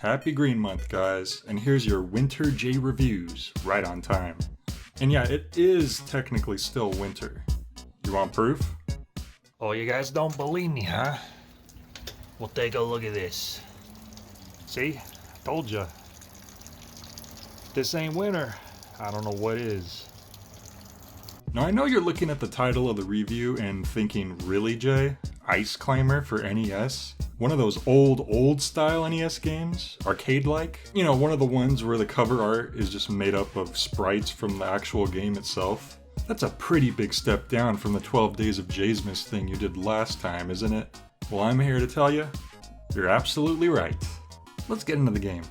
Happy Green Month, guys, and here's your Winter J reviews, right on time. And yeah, it is technically still winter. You want proof? Oh, you guys don't believe me, huh? Well, take a look at this. See? Told ya. If this ain't winter, I don't know what is. Now I know you're looking at the title of the review and thinking, really, Jay? Ice Climber for NES? One of those old style NES games? Arcade-like? You know, one of the ones where the cover art is just made up of sprites from the actual game itself? That's a pretty big step down from the 12 Days of Jaysmas thing you did last time, isn't it? Well, I'm here to tell you, you're absolutely right. Let's get into the game.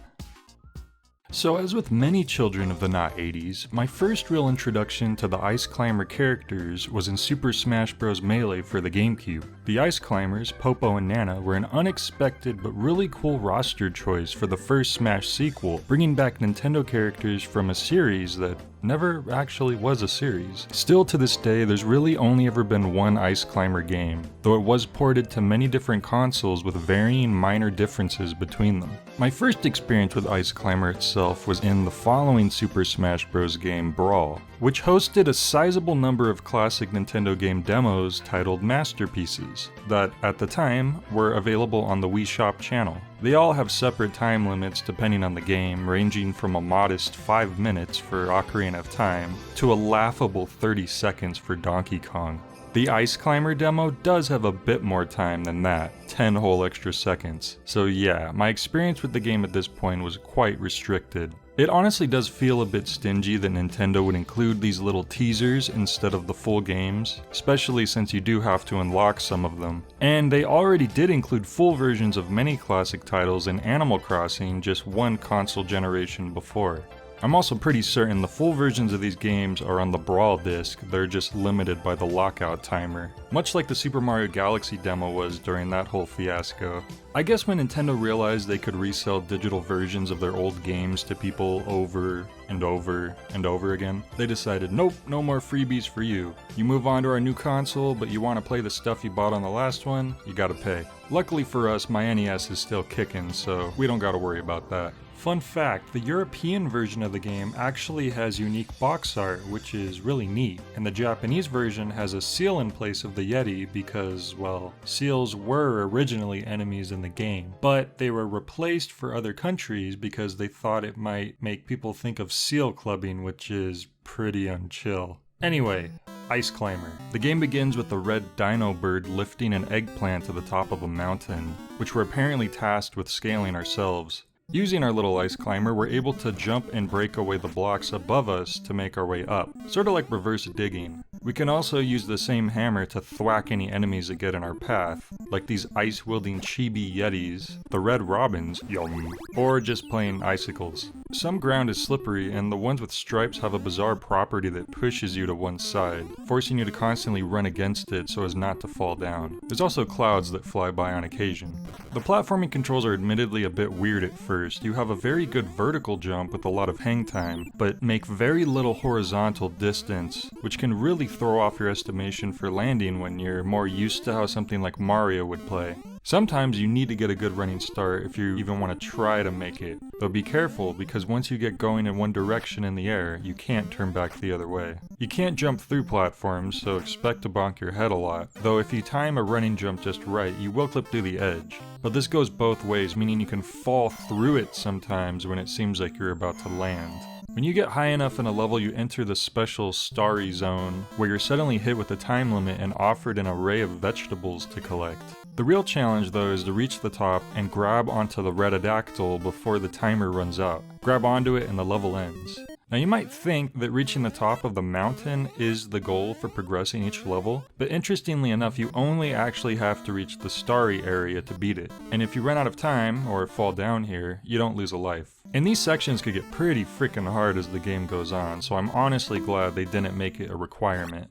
So as with many children of the not 80s, my first real introduction to the Ice Climber characters was in Super Smash Bros. Melee for the GameCube. The Ice Climbers, Popo and Nana, were an unexpected but really cool roster choice for the first Smash sequel, bringing back Nintendo characters from a series that never actually was a series. Still to this day, there's really only ever been one Ice Climber game, though it was ported to many different consoles with varying minor differences between them. My first experience with Ice Climber itself was in the following Super Smash Bros. Game, Brawl, which hosted a sizable number of classic Nintendo game demos titled Masterpieces, that at the time were available on the Wii Shop channel. They all have separate time limits depending on the game, ranging from a modest 5 minutes for Ocarina of Time to a laughable 30 seconds for Donkey Kong. The Ice Climber demo does have a bit more time than that, 10 whole extra seconds. So yeah, my experience with the game at this point was quite restricted. It honestly does feel a bit stingy that Nintendo would include these little teasers instead of the full games, especially since you do have to unlock some of them. And they already did include full versions of many classic titles in Animal Crossing just one console generation before. I'm also pretty certain the full versions of these games are on the Brawl disc, they're just limited by the lockout timer. Much like the Super Mario Galaxy demo was during that whole fiasco. I guess when Nintendo realized they could resell digital versions of their old games to people over and over and over again, they decided, nope, no more freebies for you. You move on to our new console, but you want to play the stuff you bought on the last one, you gotta pay. Luckily for us, my NES is still kicking, so we don't gotta worry about that. Fun fact, the European version of the game actually has unique box art, which is really neat, and the Japanese version has a seal in place of the Yeti because, well, seals were originally enemies in the game, but they were replaced for other countries because they thought it might make people think of seal clubbing, which is pretty unchill. Anyway, Ice Climber. The game begins with the red dino bird lifting an eggplant to the top of a mountain, which we're apparently tasked with scaling ourselves. Using our little Ice Climber, we're able to jump and break away the blocks above us to make our way up, sort of like reverse digging. We can also use the same hammer to thwack any enemies that get in our path, like these ice-wielding chibi yetis, the red robins, yum, or just plain icicles. Some ground is slippery, and the ones with stripes have a bizarre property that pushes you to one side, forcing you to constantly run against it so as not to fall down. There's also clouds that fly by on occasion. The platforming controls are admittedly a bit weird at first. You have a very good vertical jump with a lot of hang time, but make very little horizontal distance, which can really throw off your estimation for landing when you're more used to how something like Mario would play. Sometimes you need to get a good running start if you even want to try to make it, though be careful because once you get going in one direction in the air, you can't turn back the other way. You can't jump through platforms, so expect to bonk your head a lot, though if you time a running jump just right, you will clip through the edge. But this goes both ways, meaning you can fall through it sometimes when it seems like you're about to land. When you get high enough in a level, you enter the special starry zone, where you're suddenly hit with a time limit and offered an array of vegetables to collect. The real challenge though is to reach the top and grab onto the Redadactyl before the timer runs out. Grab onto it and the level ends. Now you might think that reaching the top of the mountain is the goal for progressing each level, but interestingly enough you only actually have to reach the starry area to beat it. And if you run out of time, or fall down here, you don't lose a life. And these sections could get pretty freaking hard as the game goes on, so I'm honestly glad they didn't make it a requirement.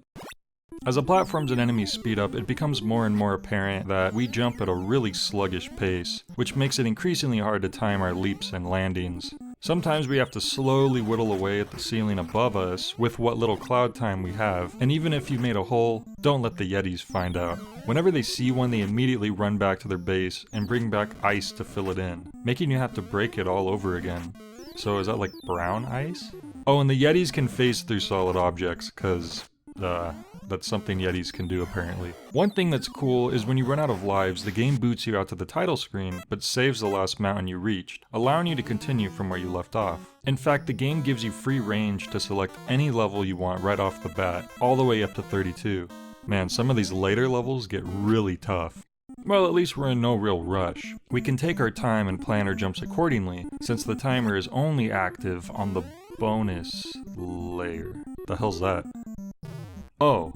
As the platforms and enemies speed up, it becomes more and more apparent that we jump at a really sluggish pace, which makes it increasingly hard to time our leaps and landings. Sometimes we have to slowly whittle away at the ceiling above us with what little cloud time we have, and even if you made a hole, don't let the Yetis find out. Whenever they see one, they immediately run back to their base and bring back ice to fill it in, making you have to break it all over again. So is that like brown ice? Oh, and the Yetis can phase through solid objects, cause, that's something Yetis can do apparently. One thing that's cool is when you run out of lives, the game boots you out to the title screen, but saves the last mountain you reached, allowing you to continue from where you left off. In fact, the game gives you free range to select any level you want right off the bat, all the way up to 32. Man, some of these later levels get really tough. Well, at least we're in no real rush. We can take our time and plan our jumps accordingly, since the timer is only active on the bonus layer. The hell's that? Oh,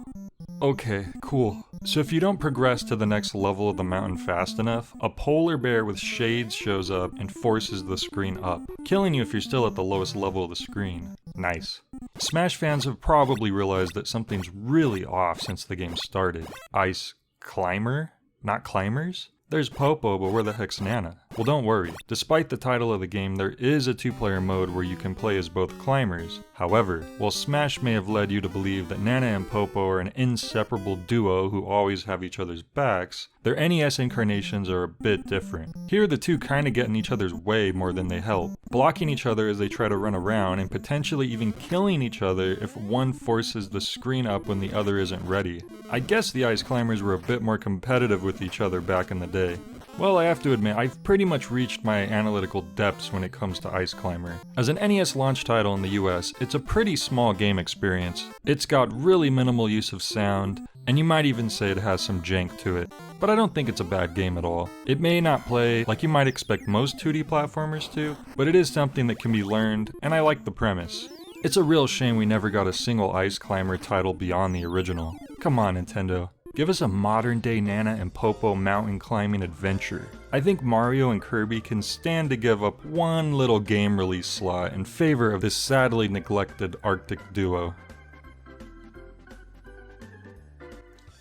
okay, cool. So if you don't progress to the next level of the mountain fast enough, a polar bear with shades shows up and forces the screen up, killing you if you're still at the lowest level of the screen. Nice. Smash fans have probably realized that something's really off since the game started. Ice Climber? Not climbers? There's Popo, but where the heck's Nana? Well, don't worry. Despite the title of the game, there is a two-player mode where you can play as both climbers. However, while Smash may have led you to believe that Nana and Popo are an inseparable duo who always have each other's backs, their NES incarnations are a bit different. Here, the two kinda get in each other's way more than they help, blocking each other as they try to run around and potentially even killing each other if one forces the screen up when the other isn't ready. I guess the Ice Climbers were a bit more competitive with each other back in the day. Well, I have to admit, I've pretty much reached my analytical depths when it comes to Ice Climber. As an NES launch title in the US, it's a pretty small game experience. It's got really minimal use of sound, and you might even say it has some jank to it. But I don't think it's a bad game at all. It may not play like you might expect most 2D platformers to, but it is something that can be learned, and I like the premise. It's a real shame we never got a single Ice Climber title beyond the original. Come on, Nintendo. Give us a modern-day Nana and Popo mountain climbing adventure. I think Mario and Kirby can stand to give up one little game release slot in favor of this sadly neglected Arctic duo.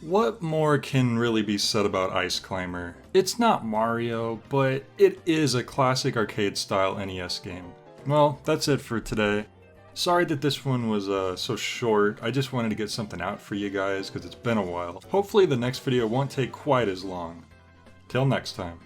What more can really be said about Ice Climber? It's not Mario, but it is a classic arcade-style NES game. Well, that's it for today. Sorry that this one was so short. I just wanted to get something out for you guys because it's been a while. Hopefully the next video won't take quite as long. Till next time.